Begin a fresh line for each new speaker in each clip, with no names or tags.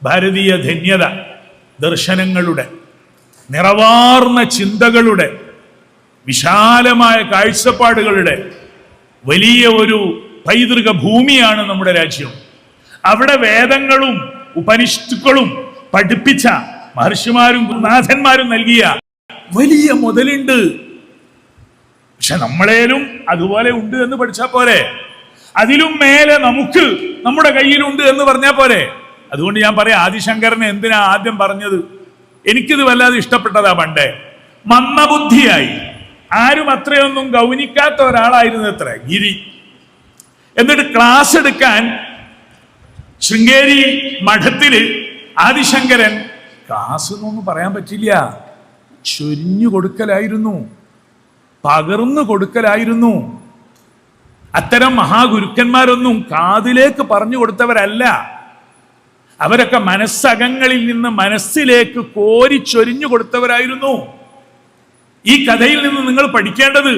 ഭാരതീയ ധന്യത, ദർശനങ്ങളുടെ, നിറവാർന്ന ചിന്തകളുടെ, വിശാലമായ കാഴ്ചപ്പാടുകളുടെ വലിയ ഒരു പൈതൃക ഭൂമിയാണ് നമ്മുടെ രാജ്യം. അവിടെ വേദങ്ങളും ഉപനിഷത്തുക്കളും പഠിപ്പിച്ച മഹർഷിമാരും നാഥന്മാരും നൽകിയ വലിയ മുതലുണ്ട്. പക്ഷെ നമ്മളേലും അതുപോലെ ഉണ്ട് എന്ന് പഠിച്ചാൽ പോരെ? അതിലും മേലെ നമുക്ക് നമ്മുടെ കയ്യിലുണ്ട് എന്ന് പറഞ്ഞാൽ പോരെ? അതുകൊണ്ട് ഞാൻ പറയാം, ആദിശങ്കരനെ എന്തിനാ ആദ്യം പറഞ്ഞത്? എനിക്കിത് വല്ലാതെ ഇഷ്ടപ്പെട്ടതാ. പണ്ടേ മന്ദബുദ്ധിയായി ആരും അത്രയൊന്നും ഗൗനിക്കാത്ത ഒരാളായിരുന്നു അത്ര ഗിരി. എന്നിട്ട് ക്ലാസ് എടുക്കാൻ ശൃംഗേരി മഠത്തില് ആദിശങ്കരൻ ക്ലാസ് എന്നൊന്നും പറയാൻ പറ്റില്ല, ചൊരിഞ്ഞു കൊടുക്കലായിരുന്നു, പകർന്നു കൊടുക്കലായിരുന്നു. അത്തരം മഹാഗുരുക്കന്മാരൊന്നും കാതിലേക്ക് പറഞ്ഞു കൊടുത്തവരല്ല. അവരൊക്കെ മനസ്സകങ്ങളിൽ നിന്ന് മനസ്സിലേക്ക് കോരിച്ചൊരിഞ്ഞു കൊടുത്തവരായിരുന്നു. ഈ കഥയിൽ നിന്ന് നിങ്ങൾ പഠിക്കേണ്ടത്,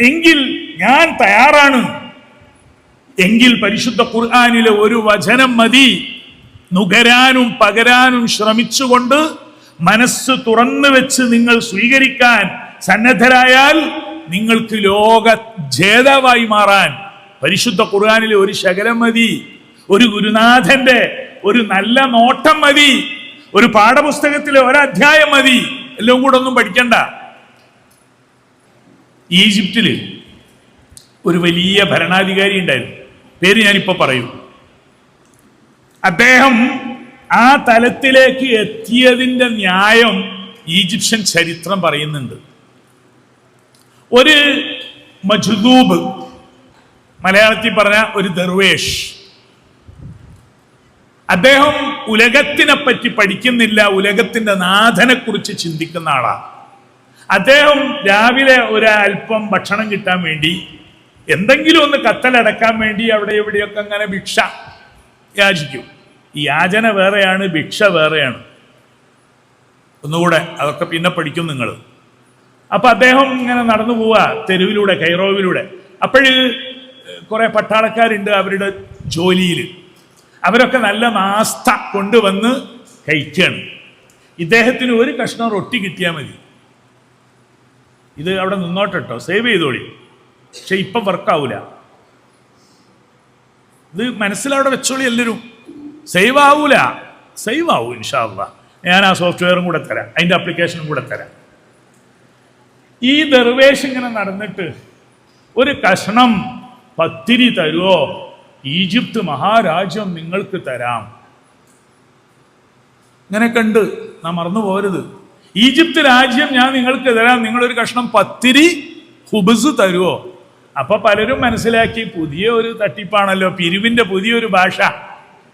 എങ്കിൽ ഞാൻ തയ്യാറാണ്, എങ്കിൽ പരിശുദ്ധ ഖുർആനിലെ ഒരു വചനം മതി നുകരാനും പകരാനും ശ്രമിച്ചുകൊണ്ട് മനസ്സ് തുറന്നു വെച്ച് നിങ്ങൾ സ്വീകരിക്കാൻ സന്നദ്ധരായാൽ നിങ്ങൾക്ക് ലോക ജേതാവായി മാറാൻ പരിശുദ്ധ ഖുർആനിലെ ഒരു ശകലം മതി, ഒരു ഗുരുനാഥന്റെ ഒരു നല്ല നോട്ടം മതി, ഒരു പാഠപുസ്തകത്തിലെ ഒരധ്യായം മതി. എല്ലാം കൂടെ ഒന്നും പഠിക്കണ്ട. ഈജിപ്തില് ഒരു വലിയ ഭരണാധികാരി ഉണ്ടായിരുന്നു, പേര് ഞാനിപ്പോ പറയും. അദ്ദേഹം ആ തലത്തിലേക്ക് എത്തിയതിന്റെ ന്യായം ഈജിപ്ഷ്യൻ ചരിത്രം പറയുന്നുണ്ട്. ഒരു മജ്ദൂബ്, മലയാളത്തിൽ പറഞ്ഞ ഒരു ദർവേഷ്, അദ്ദേഹം ഉലകത്തിനെ പറ്റി പഠിക്കുന്നില്ല, ഉലകത്തിന്റെ നാഥനെ കുറിച്ച് ചിന്തിക്കുന്ന ആളാണ്. അദ്ദേഹം രാവിലെ ഒരൽപ്പം ഭക്ഷണം കിട്ടാൻ വേണ്ടി, എന്തെങ്കിലും ഒന്ന് കത്തലടക്കാൻ വേണ്ടി അവിടെ എവിടെയൊക്കെ അങ്ങനെ ഭിക്ഷ യാചിക്കും. ഈ യാചന വേറെയാണ്, ഭിക്ഷ വേറെയാണ്. ഒന്നുകൂടെ അതൊക്കെ പിന്നെ പഠിക്കും നിങ്ങൾ. അപ്പൊ അദ്ദേഹം ഇങ്ങനെ നടന്നു പോവാ തെരുവിലൂടെ, കൈറോവിലൂടെ. അപ്പോഴ് കുറെ പട്ടാളക്കാരുണ്ട് അവരുടെ ജോലിയിൽ. അവരൊക്കെ നല്ല നാസ്ത കൊണ്ടുവന്ന് കഴിക്കുകയാണ്. ഇദ്ദേഹത്തിന് ഒരു കഷ്ണം റൊട്ടി കിട്ടിയാൽ മതി. ഇത് അവിടെ നിന്നോട്ടോ, സേവ് ചെയ്തോളി, പക്ഷെ ഇപ്പം വർക്കാവൂല. ഇത് മനസ്സിലവിടെ വെച്ചോളി എല്ലാവരും. സേവ് ആവൂല, സേവ് ആവൂ ഇൻഷാ അല്ലാഹ്. ഞാൻ ആ സോഫ്റ്റ്വെയറും കൂടെ തരാം, അതിൻ്റെ ആപ്ലിക്കേഷനും കൂടെ തരാം. ഈ ദർവേഷ് ഇങ്ങനെ നടന്നിട്ട് ഒരു കഷ്ണം പത്തിരി തരുമോ? ഈജിപ്ത് മഹാരാജ്യം നിങ്ങൾക്ക് തരാം. ഇങ്ങനെ കണ്ട് നാം മറന്നു പോരുത്. ഈജിപ്ത് രാജ്യം ഞാൻ നിങ്ങൾക്ക് തരാം, നിങ്ങളൊരു കഷ്ണം പത്തിരി ഹുബ്സ് തരുമോ? അപ്പൊ പലരും മനസ്സിലാക്കി പുതിയ ഒരു തട്ടിപ്പാണല്ലോ, പിരിവിന്റെ പുതിയൊരു ഭാഷ.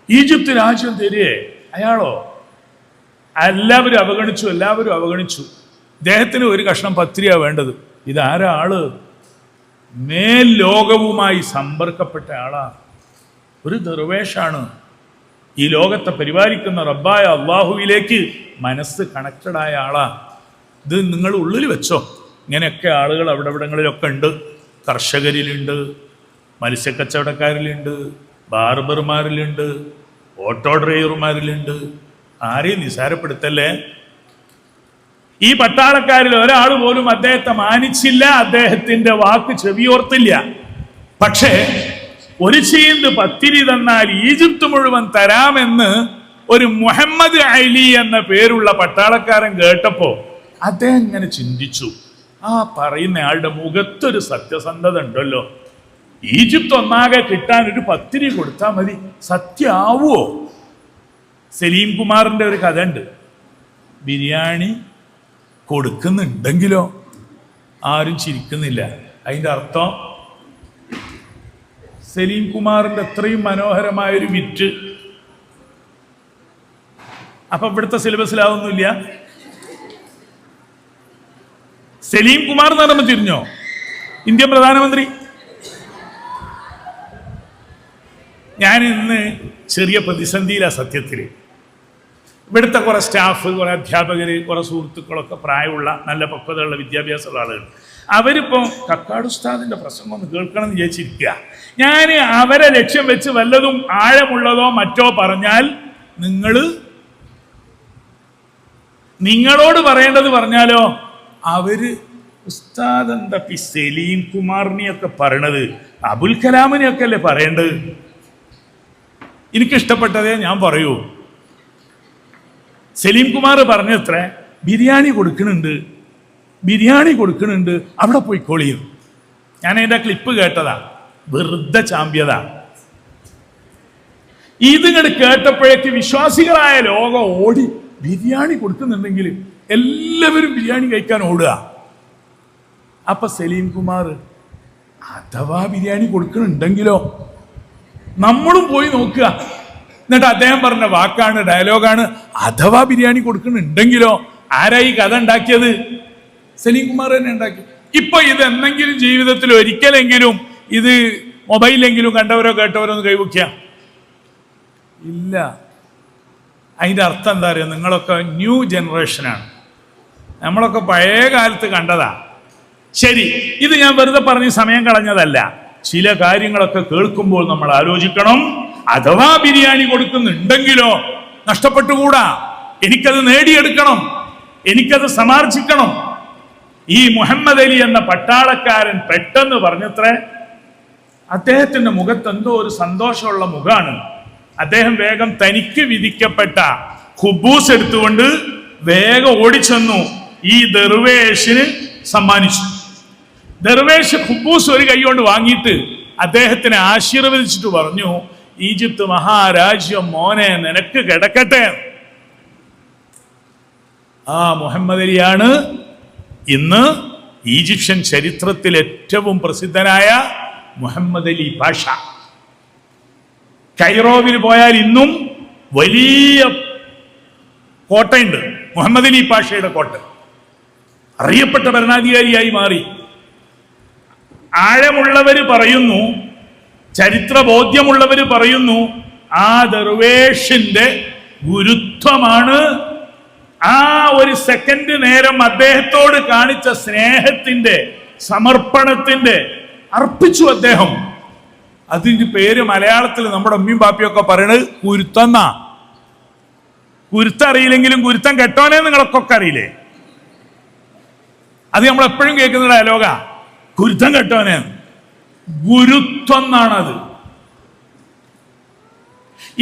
ഈജിപ്ത് രാജ്യം തരുവേ? അയാളോ? എല്ലാവരും അവഗണിച്ചു. ഇദ്ദേഹത്തിന് ഒരു കഷ്ണം പത്തിരിയാ വേണ്ടത്. ഇതാരാ ആള്? മേൽ ലോകവുമായി സമ്പർക്കപ്പെട്ട ആളാ, ഒരു ദർവേഷാണ്. ഈ ലോകത്തെ പരിപാലിക്കുന്ന റബ്ബായ അള്ളാഹുവിലേക്ക് മനസ്സ് കണക്റ്റഡായ ആളാ. ഇത് നിങ്ങൾ ഉള്ളിൽ വെച്ചോ. ഇങ്ങനെയൊക്കെ ആളുകൾ അവിടെ ഇവിടങ്ങളിലൊക്കെ ഉണ്ട്. കർഷകരിലുണ്ട്, മത്സ്യക്കച്ചവടക്കാരിലുണ്ട്, ബാർബർമാരിലുണ്ട്, ഓട്ടോ ഡ്രൈവർമാരിലുണ്ട്. ആരെയും നിസാരപ്പെടുത്തല്ലേ. ഈ പട്ടാളക്കാരിൽ ഒരാൾ പോലും അദ്ദേഹത്തെ മാനിച്ചില്ല, അദ്ദേഹത്തിന്റെ വാക്ക് ചെവിയോർത്തില്ല. പക്ഷേ ഒരു ചീന്ത് പത്തിരി തന്നാൽ ഈജിപ്ത് മുഴുവൻ തരാമെന്ന് ഒരു മുഹമ്മദ് അലി എന്ന പേരുള്ള പട്ടാളക്കാരൻ കേട്ടപ്പോ അദ്ദേഹം ഇങ്ങനെ ചിന്തിച്ചു, ആ പറയുന്ന ആളുടെ മുഖത്തൊരു സത്യസന്ധത ഉണ്ടല്ലോ. ഈജിപ്ത് ഒന്നാകെ കിട്ടാൻ ഒരു പത്തിരി കൊടുത്താൽ മതി, സത്യാവോ? സലീം കുമാറിന്റെ ഒരു കഥ ഉണ്ട്. ബിരിയാണി കൊടുക്കുന്നുണ്ടെങ്കിലോ ആരും ചിരിക്കുന്നില്ല. അതിൻ്റെ അർത്ഥം സലീം കുമാറിന്റെ അത്രയും മനോഹരമായൊരു വിറ്റ്. അപ്പൊ ഇവിടുത്തെ സിലബസിലാവുന്നില്ല. സലീം കുമാർ എന്ന് പറയുമ്പോൾ തിരിഞ്ഞോ? ഇന്ത്യൻ പ്രധാനമന്ത്രി. ഞാൻ ഇന്ന് ചെറിയ പ്രതിസന്ധിയിലാണ് സത്യത്തിൽ. ഇവിടുത്തെ കുറെ സ്റ്റാഫ്, കുറെ അധ്യാപകർ, കുറെ സുഹൃത്തുക്കളൊക്കെ പ്രായമുള്ള നല്ല പക്വതയുള്ള വിദ്യാഭ്യാസമുള്ള ആളുകൾ. അവരിപ്പോൾ കക്കാട് ഉസ്താദിന്റെ പ്രസംഗം ഒന്ന് കേൾക്കണം എന്ന് വിചാരിച്ചിരിക്കുക. ഞാൻ അവരെ ലക്ഷ്യം വെച്ച് വല്ലതും ആഴമുള്ളതോ മറ്റോ പറഞ്ഞാൽ നിങ്ങളോട് പറയേണ്ടത് പറഞ്ഞാലോ അവര് ഉസ്താദ് എന്താ സലീം കുമാറിനെയൊക്കെ പറയണത്, അബുൽ കലാമിനെയൊക്കെ അല്ലേ പറയേണ്ടത്. എനിക്കിഷ്ടപ്പെട്ടതേ ഞാൻ പറയൂ. സലീം കുമാർ പറഞ്ഞത്ര ബിരിയാണി കൊടുക്കണുണ്ട് അവിടെ പോയിക്കോളിയും. ഞാൻ അതിന്റെ ക്ലിപ്പ് കേട്ടതാ, വെറുതെ ചാമ്പ്യത. ഇതിങ്ങോട്ട് കേട്ടപ്പോഴേക്ക് വിശ്വാസികളായ ലോകം ഓടി. ബിരിയാണി കൊടുക്കുന്നുണ്ടെങ്കിൽ എല്ലാവരും ബിരിയാണി കഴിക്കാൻ ഓടുക. അപ്പൊ സലീം കുമാർ അഥവാ ബിരിയാണി കൊടുക്കണുണ്ടെങ്കിലോ നമ്മളും പോയി നോക്കുക. എന്നിട്ട് അദ്ദേഹം പറഞ്ഞ വാക്കാണ്, ഡയലോഗാണ്, അഥവാ ബിരിയാണി കൊടുക്കണുണ്ടെങ്കിലോ. ആരായി കഥ ഉണ്ടാക്കിയത്? സലീം കുമാർ തന്നെ ഉണ്ടാക്കി. ഇപ്പൊ ഇത് എന്തെങ്കിലും ജീവിതത്തിൽ ഒരിക്കലെങ്കിലും ഇത് മൊബൈലെങ്കിലും കണ്ടവരോ കേട്ടവരോ ഒന്ന് കൈവയ്ക്കുക ഇല്ല. അതിന്റെ അർത്ഥം എന്താ പറയുക? നിങ്ങളൊക്കെ ന്യൂ ജനറേഷനാണ്, നമ്മളൊക്കെ പഴയ കാലത്ത് കണ്ടതാ. ശരി, ഇത് ഞാൻ വെറുതെ പറഞ്ഞ് സമയം കളഞ്ഞതല്ല. ചില കാര്യങ്ങളൊക്കെ കേൾക്കുമ്പോൾ നമ്മൾ ആലോചിക്കണം. അഥവാ ബിരിയാണി കൊടുക്കുന്നുണ്ടെങ്കിലോ നഷ്ടപ്പെട്ടുകൂടാ. എനിക്കത് നേടിയെടുക്കണം, എനിക്കത് സമാർജിക്കണം. ഈ മുഹമ്മദ് അലി എന്ന പട്ടാളക്കാരൻ പെട്ടെന്ന് പറഞ്ഞത്രേ, അദ്ദേഹത്തിന്റെ മുഖത്ത് എന്തോ ഒരു സന്തോഷമുള്ള മുഖാണ്. അദ്ദേഹം വേഗം തനിക്ക് വിധിക്കപ്പെട്ട ഖുബൂസ് എടുത്തുകൊണ്ട് വേഗം ഓടിച്ചെന്നു ഈ ദർവേഷിന് സമ്മാനിച്ചു. ദർവേഷ് ഖുബൂസ് ഒരു കൈ കൊണ്ട് വാങ്ങിയിട്ട് അദ്ദേഹത്തിനെ ആശീർവദിച്ചിട്ട് പറഞ്ഞു, ഈജിപ്ത് മഹാരാജ്യം മോനെ നിനക്ക് കിടക്കട്ടെ. ആ മുഹമ്മദ് അലിയാണ് ഇന്ന് ഈജിപ്ഷ്യൻ ചരിത്രത്തിൽ ഏറ്റവും പ്രസിദ്ധനായ മുഹമ്മദ് അലി പാഷ. കൈറോവിൽ പോയാൽ ഇന്നും വലിയ കോട്ടയുണ്ട്, മുഹമ്മദ് അലി പാഷയുടെ കോട്ട. അറിയപ്പെട്ട ഭരണാധികാരിയായി മാറി. ആഴമുള്ളവര് പറയുന്നു, ചരിത്രബോധ്യമുള്ളവര് പറയുന്നു, ആ ദർവേഷിന്റെ ഗുരുത്വമാണ് ആ ഒരു സെക്കൻഡ് നേരം അദ്ദേഹത്തോട് കാണിച്ച സ്നേഹത്തിന്റെ, സമർപ്പണത്തിന്റെ അർപ്പിച്ചു അദ്ദേഹം. അതിന്റെ പേര് മലയാളത്തിൽ നമ്മുടെ ഉമ്മയും ബാപ്പിയൊക്കെ പറയണത് കുരുത്തന്ന. കുരുത്തം അറിയില്ലെങ്കിലും കുരുത്തം കെട്ടോനെ നിങ്ങളൊക്കെ അറിയില്ലേ? അത് നമ്മൾ എപ്പോഴും കേൾക്കുന്ന ഡയലോഗാ, കുരുത്തം കെട്ടോനെ. ഗുരുത്വം എന്നാണത്.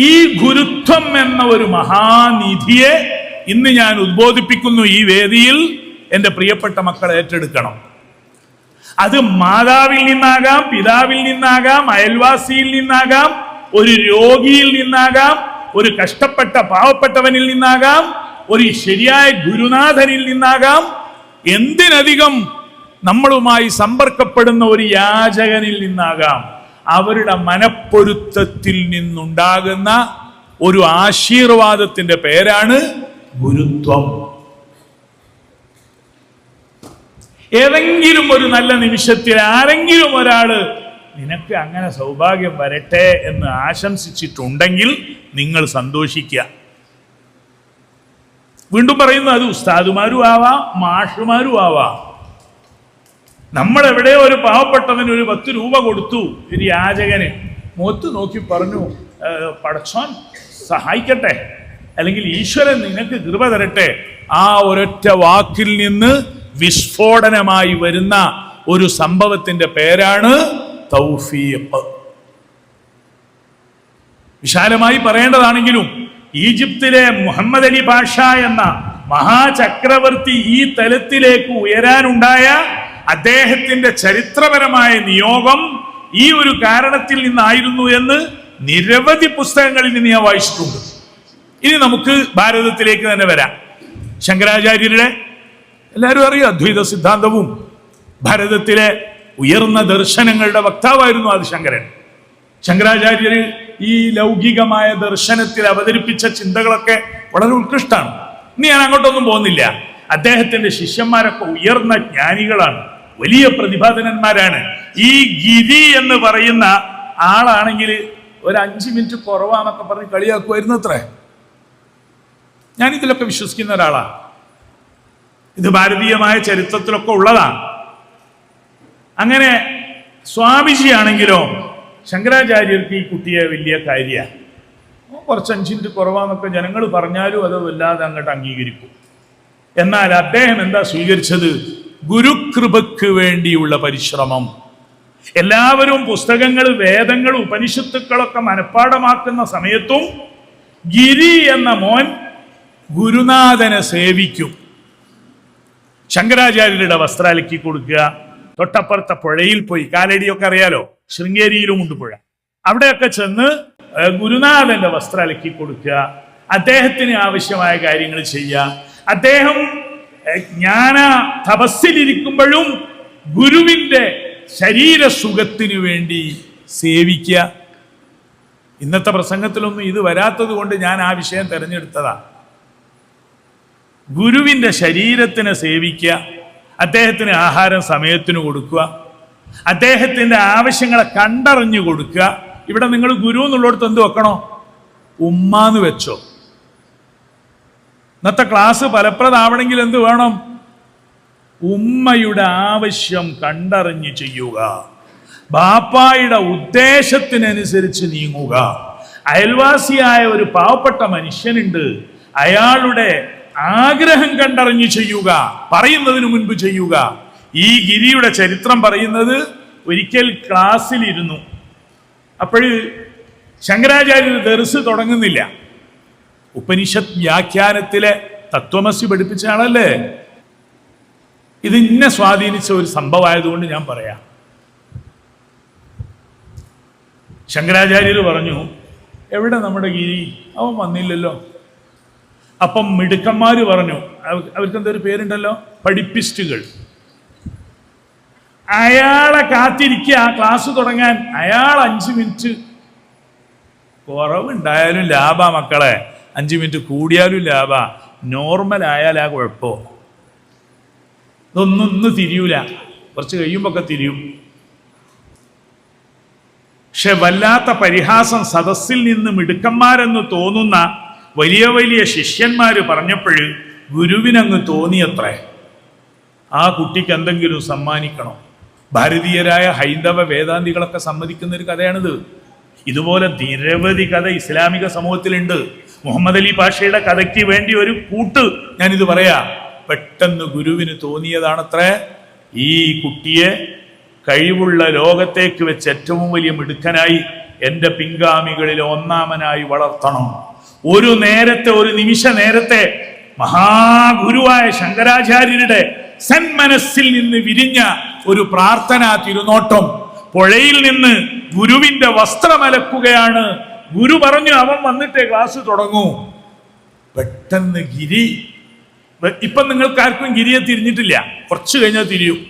ഈ ഗുരുത്വം എന്ന ഒരു മഹാനിധിയെ ഇന്ന് ഞാൻ ഉദ്ബോധിപ്പിക്കുന്നു ഈ വേദിയിൽ. എൻ്റെ പ്രിയപ്പെട്ട മക്കൾ ഏറ്റെടുക്കണം. അത് മാതാവിൽ നിന്നാകാം, പിതാവിൽ നിന്നാകാം, അയൽവാസിയിൽ നിന്നാകാം, ഒരു രോഗിയിൽ നിന്നാകാം, ഒരു കഷ്ടപ്പെട്ട പാവപ്പെട്ടവനിൽ നിന്നാകാം, ഒരു ശരിയായ ഗുരുനാഥനിൽ നിന്നാകാം, എന്തിനധികം നമ്മളുമായി സമ്പർക്കപ്പെടുന്ന ഒരു യാചകനിൽ നിന്നാകാം. അവരുടെ മനപ്പൊരുത്തത്തിൽ നിന്നുണ്ടാകുന്ന ഒരു ആശീർവാദത്തിന്റെ പേരാണ് ഗുരുത്വം. ഏതെങ്കിലും ഒരു നല്ല നിമിഷത്തിൽ ആരെങ്കിലും ഒരാള് നിനക്ക് അങ്ങനെ സൗഭാഗ്യം വരട്ടെ എന്ന് ആശംസിച്ചിട്ടുണ്ടെങ്കിൽ നിങ്ങൾ സന്തോഷിക്കുക. വീണ്ടും പറയുന്നു, അത് ഉസ്താദുമാരും ആവാം, മാഷുമാരും ആവാം. നമ്മൾ എവിടെയോ ഒരു പാവപ്പെട്ടവന് ഒരു 10 രൂപ കൊടുത്തു, ഒരു യാചകന് മുഖത്ത് നോക്കി പറഞ്ഞു, പടച്ചോൻ സഹായിക്കട്ടെ, അല്ലെങ്കിൽ ഈശ്വരൻ നിനക്ക് കൃപ തരട്ടെ. ആ ഒരൊറ്റ വാക്കിൽ നിന്ന് വിസ്ഫോടനമായി വരുന്ന ഒരു സംഭവത്തിന്റെ പേരാണ് തൗഫീഖ്. വിശാലമായി പറയേണ്ടതാണെങ്കിലും ഈജിപ്തിലെ മുഹമ്മദ് അലി പാഷ എന്ന മഹാചക്രവർത്തി ഈ തലത്തിലേക്ക് ഉയരാനുണ്ടായ അദ്ദേഹത്തിന്റെ ചരിത്രപരമായ നിയോഗം ഈ ഒരു കാരണത്തിൽ നിന്നായിരുന്നു എന്ന് നിരവധി പുസ്തകങ്ങളിൽ നിന്ന് ഞാൻ വായിച്ചിട്ടുണ്ട്. ഇനി നമുക്ക് ഭാരതത്തിലേക്ക് തന്നെ വരാം. ശങ്കരാചാര്യരുടെ എല്ലാവരും അറിയാം, അദ്വൈത സിദ്ധാന്തവും ഭാരതത്തിലെ ഉയർന്ന ദർശനങ്ങളുടെ വക്താവായിരുന്നു ആദിശങ്കരൻ. ശങ്കരാചാര്യർ ഈ ലൗകികമായ ദർശനത്തിൽ അവതരിപ്പിച്ച ചിന്തകളൊക്കെ വളരെ ഉത്കൃഷ്ടമാണ്. ഇനി ഞാൻ അങ്ങോട്ടൊന്നും പോകുന്നില്ല. അദ്ദേഹത്തിന്റെ ശിഷ്യന്മാരൊക്കെ ഉയർന്ന ജ്ഞാനികളാണ്, വലിയ പ്രതിഭാധനന്മാരാണ്. ഈ ഗിരി എന്ന് പറയുന്ന ആളാണെങ്കിൽ ഒരു 5 മിനിറ്റ് കുറവാന്നൊക്കെ പറഞ്ഞ് കളിയാക്കുമായിരുന്നു അത്രേ. ഞാൻ ഇതിലൊക്കെ വിശ്വസിക്കുന്ന ഒരാളാണ്. ഇത് ഭാരതീയമായ ചരിത്രത്തിലൊക്കെ ഉള്ളതാണ്. അങ്ങനെ സ്വാമിജി ആണെങ്കിലോ ശങ്കരാചാര്യർക്ക് ഈ കുട്ടിയെ വലിയ കാര്യമാണ്. കുറച്ച് 5 മിനിറ്റ് കുറവാന്നൊക്കെ ജനങ്ങൾ പറഞ്ഞാലും അത് വല്ലാതെ അങ്ങോട്ട് അംഗീകരിക്കും. എന്നാൽ അദ്ദേഹം എന്താ സ്വീകരിച്ചത്? ഗുരുകൃപയ്ക്ക് വേണ്ടിയുള്ള പരിശ്രമം. എല്ലാവരും പുസ്തകങ്ങൾ, വേദങ്ങൾ, ഉപനിഷത്തുക്കളൊക്കെ മനഃപ്പാടമാക്കുന്ന സമയത്തും ഗിരി എന്ന മോൻ ഗുരുനാഥനെ സേവിക്കും. ശങ്കരാചാര്യരുടെ വസ്ത്രം അലക്കി കൊടുക്കുക, തൊട്ടപ്പുറത്തെ പുഴയിൽ പോയി, കാലടിയൊക്കെ അറിയാലോ, ശൃംഗേരിയിലുമുണ്ട് പുഴ, അവിടെയൊക്കെ ചെന്ന് ഗുരുനാഥന്റെ വസ്ത്രം അലക്കി കൊടുക്കുക, അദ്ദേഹത്തിന് ആവശ്യമായ കാര്യങ്ങൾ ചെയ്യുക. അദ്ദേഹം ജ്ഞാന തപസ്സിലിരിക്കുമ്പോഴും ഗുരുവിന്റെ ശരീരസുഖത്തിനു വേണ്ടി സേവിക്കുക. ഇന്നത്തെ പ്രസംഗത്തിലൊന്നും ഇത് വരാത്തത് കൊണ്ട് ഞാൻ ആ വിഷയം തിരഞ്ഞെടുത്തതാ. ഗുരുവിന്റെ ശരീരത്തിനെ സേവിക്കുക, അദ്ദേഹത്തിന് ആഹാരം സമയത്തിന് കൊടുക്കുക, അദ്ദേഹത്തിന്റെ ആവശ്യങ്ങളെ കണ്ടറിഞ്ഞു കൊടുക്കുക. ഇവിടെ നിങ്ങൾ ഗുരു എന്നുള്ളിടത്ത് എന്ത് വെക്കണോ? ഉമ്മാന്ന് വെച്ചോ. ഇന്നത്തെ ക്ലാസ് ഫലപ്രദമാവണമെങ്കിൽ എന്ത് വേണം? ഉമ്മയുടെ ആവശ്യം കണ്ടറിഞ്ഞ് ചെയ്യുക, ബാപ്പായുടെ ഉദ്ദേശത്തിനനുസരിച്ച് നീങ്ങുക. അയൽവാസിയായ ഒരു പാവപ്പെട്ട മനുഷ്യനുണ്ട്, അയാളുടെ ആഗ്രഹം കണ്ടറിഞ്ഞ് ചെയ്യുക, പറയുന്നതിന് മുൻപ് ചെയ്യുക. ഈ ഗിരിയുടെ ചരിത്രം പറയുന്നത്, ഒരിക്കൽ ക്ലാസ്സിലിരുന്നു. അപ്പോഴ് ശങ്കരാചാര്യർ ദർസ് തുടങ്ങുന്നില്ല. ഉപനിഷത്ത് വ്യാഖ്യാനത്തിലെ തത്വമസി പഠിപ്പിച്ച ആളല്ലേ. ഇത് ഇന്നെ സ്വാധീനിച്ച ഒരു സംഭവമായതുകൊണ്ട് ഞാൻ പറയാം. ശങ്കരാചാര്യർ പറഞ്ഞു, എവിടെ നമ്മുടെ ഗിരി? അവൻ വന്നില്ലല്ലോ. അപ്പം മിടുക്കന്മാര് പറഞ്ഞു, അവർക്ക് എന്തൊരു പേരുണ്ടല്ലോ, പഠിപ്പിസ്റ്റുകൾ. അയാളെ കാത്തിരിക്കുക ക്ലാസ് തുടങ്ങാൻ. അയാൾ 5 മിനിറ്റ് കുറവുണ്ടായാലും ലാഭാ മക്കളെ, 5 മിനിറ്റ് കൂടിയാലും ലാഭാ. നോർമൽ ആയാലാ കുഴപ്പമോ. ഇതൊന്നും തിരിയൂല, കുറച്ച് കഴിയുമ്പൊക്കെ തിരിയും. പക്ഷെ വല്ലാത്ത പരിഹാസം സദസ്സിൽ നിന്ന് മിടുക്കന്മാരെന്ന് തോന്നുന്ന വലിയ വലിയ ശിഷ്യന്മാര് പറഞ്ഞപ്പോൾ ഗുരുവിനങ്ങ് തോന്നിയത്രേ, ആ കുട്ടിക്ക് എന്തെങ്കിലും സമ്മാനിക്കണം. ഭാരതീയരായ ഹൈന്ദവ വേദാന്തികളൊക്കെ സമ്മതിക്കുന്ന ഒരു കഥയാണിത്. ഇതുപോലെ നിരവധി കഥ ഇസ്ലാമിക സമൂഹത്തിലുണ്ട്. മുഹമ്മദ് അലി പാഷയുടെ കഥയ്ക്ക് വേണ്ടി ഒരു കൂട്ട് ഞാനിത് പറയാ. പെട്ടെന്ന് ഗുരുവിന് തോന്നിയതാണത്രേ, ഈ കുട്ടിയെ കഴിവുള്ള ലോകത്തേക്ക് വെച്ച് ഏറ്റവും വലിയ മിടുക്കനായി, എൻ്റെ പിൻഗാമികളിൽ ഒന്നാമനായി വളർത്തണം. ഒരു നിമിഷ നേരത്തെ മഹാഗുരുവായ ശങ്കരാചാര്യരുടെ സന്മനസ്സിൽ നിന്ന് വിരിഞ്ഞ ഒരു പ്രാർത്ഥനാ തിരുനോട്ടം. പുഴയിൽ നിന്ന് ഗുരുവിന്റെ വസ്ത്രമലക്കുകയാണ്. ഗുരു പറഞ്ഞു, അവൻ വന്നിട്ടേ ക്ലാസ് തുടങ്ങൂ. പെട്ടെന്ന് ഗിരി, ഇപ്പം നിങ്ങൾക്കാർക്കും ഗിരിയെ തിരിഞ്ഞിട്ടില്ല, കുറച്ചു കഴിഞ്ഞാൽ തിരിയും.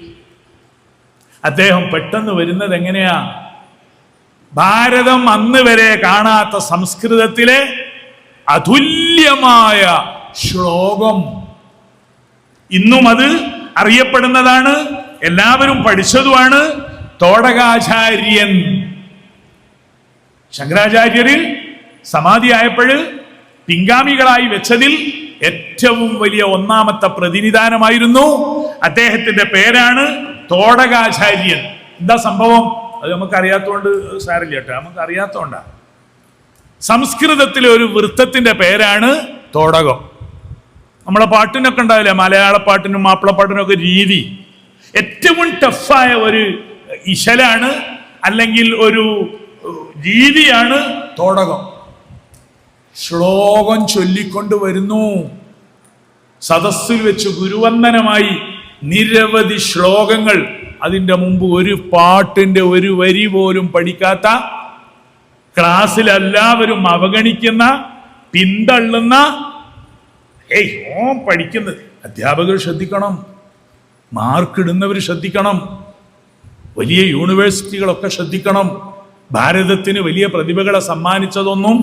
അദ്ദേഹം പെട്ടെന്ന് വരുന്നത് എങ്ങനെയാ? ഭാരതം അന്ന് വരെ കാണാത്ത സംസ്കൃതത്തിലെ അതുല്യമായ ശ്ലോകം. ഇന്നും അത് അറിയപ്പെടുന്നതാണ്, എല്ലാവരും പഠിച്ചതുമാണ്. തോടകാചാര്യൻ ശങ്കരാചാര്യരിൽ സമാധിയായപ്പോൾ പിൻഗാമികളായി വെച്ചതിൽ ഏറ്റവും വലിയ ഒന്നാമത്തെ പ്രതിനിധാനമായിരുന്നു. അദ്ദേഹത്തിന്റെ പേരാണ് തോടകാചാര്യൻ. എന്താ സംഭവം? അത് നമുക്ക് അറിയാത്തോണ്ട് സാരില്ല കേട്ടോ, നമുക്ക് അറിയാത്തോണ്ടാ. സംസ്കൃതത്തിലെ ഒരു വൃത്തത്തിന്റെ പേരാണ് തോടകം. നമ്മളെ പാട്ടിനൊക്കെ ഉണ്ടാവില്ലേ, മലയാള പാട്ടിനും മാപ്പിളപ്പാട്ടിനും ഒക്കെ രീതി. ഏറ്റവും ടഫായ ഒരു ഇശലാണ് അല്ലെങ്കിൽ ഒരു രീതിയാണ് തോടകം. ശ്ലോകം ചൊല്ലിക്കൊണ്ട് വരുന്നു. സദസ്സിൽ വെച്ച് ഗുരുവന്ദനമായി നിരവധി ശ്ലോകങ്ങൾ. അതിൻ്റെ മുമ്പ് ഒരു പാട്ടിന്റെ ഒരു വരി പോലും പഠിക്കാത്ത, ക്ലാസ്സിൽ എല്ലാവരും അവഗണിക്കുന്ന, പിന്തള്ളുന്ന, ഓൻ പഠിക്കുന്നത്. അധ്യാപകർ ശ്രദ്ധിക്കണം, മാർക്കിടുന്നവർ ശ്രദ്ധിക്കണം, വലിയ യൂണിവേഴ്സിറ്റികളൊക്കെ ശ്രദ്ധിക്കണം. ഭാരതത്തിന് വലിയ പ്രതിഭകളെ സമ്മാനിച്ചതൊന്നും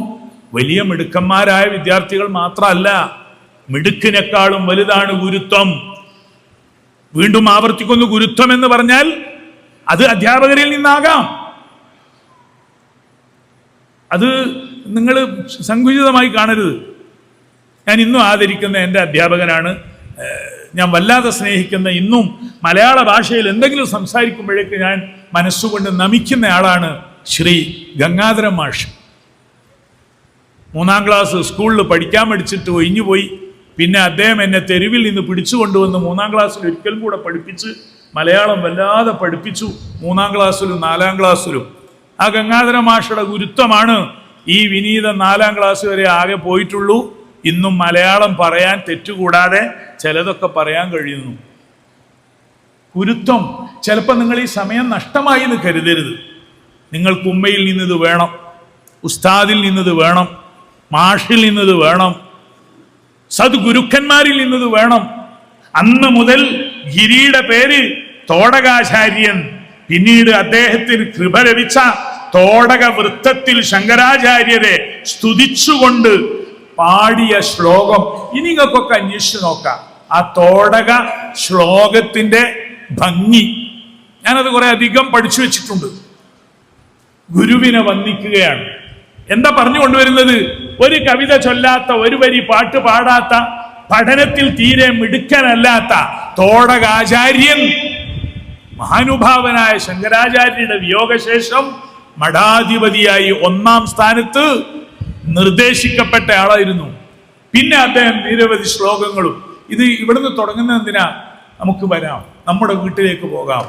വലിയ മിടുക്കന്മാരായ വിദ്യാർത്ഥികൾ മാത്രമല്ല. മിടുക്കിനേക്കാളും വലുതാണ് ഗുരുത്വം. വീണ്ടും ആവർത്തിക്കുന്നു, ഗുരുത്വം എന്ന് പറഞ്ഞാൽ അത് അധ്യാപകരിൽ നിന്നാകാം. അത് നിങ്ങൾ സങ്കുചിതമായി കാണരുത്. ഞാൻ ഇന്നും ആദരിക്കുന്ന എൻ്റെ അധ്യാപകനാണ്, ഞാൻ വല്ലാതെ സ്നേഹിക്കുന്ന, ഇന്നും മലയാള ഭാഷയിൽ എന്തെങ്കിലും സംസാരിക്കുമ്പോഴേക്ക് ഞാൻ മനസ്സുകൊണ്ട് നമിക്കുന്ന ആളാണ് ശ്രീ ഗംഗാധരൻ മാഷ്. 3-ാം ക്ലാസ് സ്കൂളിൽ പഠിക്കാൻ പഠിച്ചിട്ട് ഒഴിഞ്ഞുപോയി. പിന്നെ അദ്ദേഹം എന്നെ തെരുവിൽ നിന്ന് പിടിച്ചു കൊണ്ടുവന്ന് 3-ാം ക്ലാസ്സിൽ ഒരിക്കലും കൂടെ പഠിപ്പിച്ച് മലയാളം വല്ലാതെ പഠിപ്പിച്ചു. 3-ാം ക്ലാസ്സിലും 4-ാം ക്ലാസ്സിലും. ആ ഗംഗാധര മാഷയുടെ ഗുരുത്വമാണ് ഈ വിനീതൻ 4-ാം ക്ലാസ് വരെ ആകെ പോയിട്ടുള്ളൂ. ഇന്നും മലയാളം പറയാൻ തെറ്റുകൂടാതെ ചിലതൊക്കെ പറയാൻ കഴിയുന്നു. ഗുരുത്വം. ചിലപ്പോൾ നിങ്ങൾ ഈ സമയം നഷ്ടമായി എന്ന് കരുതരുത്. നിങ്ങൾക്ക് ഉമ്മയിൽ നിന്നത് വേണം, ഉസ്താദിൽ നിന്നത് വേണം, മാഷിൽ നിന്നത് വേണം, സദ്ഗുരുക്കന്മാരിൽ നിന്നത് വേണം. അന്ന് മുതൽ ഗിരിയുടെ പേര് തോടകാചാര്യൻ. പിന്നീട് അദ്ദേഹത്തിന് കൃപ ലഭിച്ച തോടക വൃത്തത്തിൽ ശങ്കരാചാര്യരെ സ്തുതിച്ചുകൊണ്ട് പാടിയ ശ്ലോകം ഇനി നിങ്ങൾക്കൊക്കെ അന്വേഷിച്ച് നോക്കാം. ആ തോടക ശ്ലോകത്തിന്റെ ഭംഗി ഞാനത് കുറെ അധികം പഠിച്ചു വെച്ചിട്ടുണ്ട്. ഗുരുവിനെ വന്ദിക്കുകയാണ്. എന്താ പറഞ്ഞു കൊണ്ടുവരുന്നത്? ഒരു കവിത ചൊല്ലാത്ത, ഒരു വരി പാട്ട് പാടാത്ത, പഠനത്തിൽ തീരെ മിടുക്കനല്ലാത്ത തോടകാചാര്യൻ, മഹാനുഭാവനായ ശങ്കരാചാര്യരുടെ വിയോഗശേഷം മഠാധിപതിയായി 1-ാം സ്ഥാനത്ത് നിർദ്ദേശിക്കപ്പെട്ട ആളായിരുന്നു. പിന്നെ അദ്ദേഹം നിരവധി ശ്ലോകങ്ങളും. ഇത് ഇവിടുന്ന് തുടങ്ങുന്ന എന്തിനാ? നമുക്ക് വരാം, നമ്മുടെ വീട്ടിലേക്ക് പോകാം.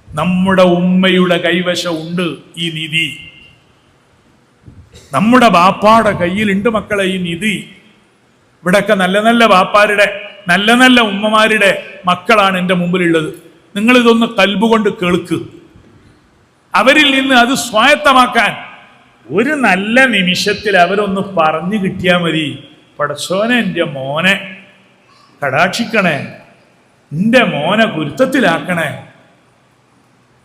നമ്മുടെ ഉമ്മയുടെ കൈവശം ഉണ്ട് ഈ നിധി. നമ്മുടെ ബാപ്പാടെ കയ്യിലുണ്ട് മക്കളെ ഈ നിധി. ഇവിടെയൊക്കെ നല്ല നല്ല ബാപ്പാരുടെ, നല്ല നല്ല ഉമ്മമാരുടെ മക്കളാണ് എൻ്റെ മുമ്പിലുള്ളത്. നിങ്ങളിതൊന്ന് കൽബുകൊണ്ട് കേൾക്ക്. അവരിൽ നിന്ന് അത് സ്വായത്തമാക്കാൻ ഒരു നല്ല നിമിഷത്തിൽ അവരൊന്ന് പറഞ്ഞു കിട്ടിയാൽ മതി. പടച്ചോനെ, എൻ്റെ മോനെ കടാക്ഷിക്കണേ, എൻ്റെ മോനെ ഗുരുത്വത്തിലാക്കണേ.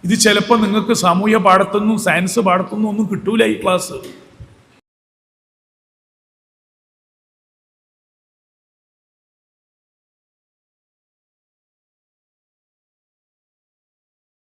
ഇത് ചിലപ്പോൾ നിങ്ങൾക്ക് സാമൂഹ്യ പാഠത്തൊന്നും സയൻസ് പാഠത്തൊന്നും ഒന്നും കിട്ടൂല ഈ ക്ലാസ്.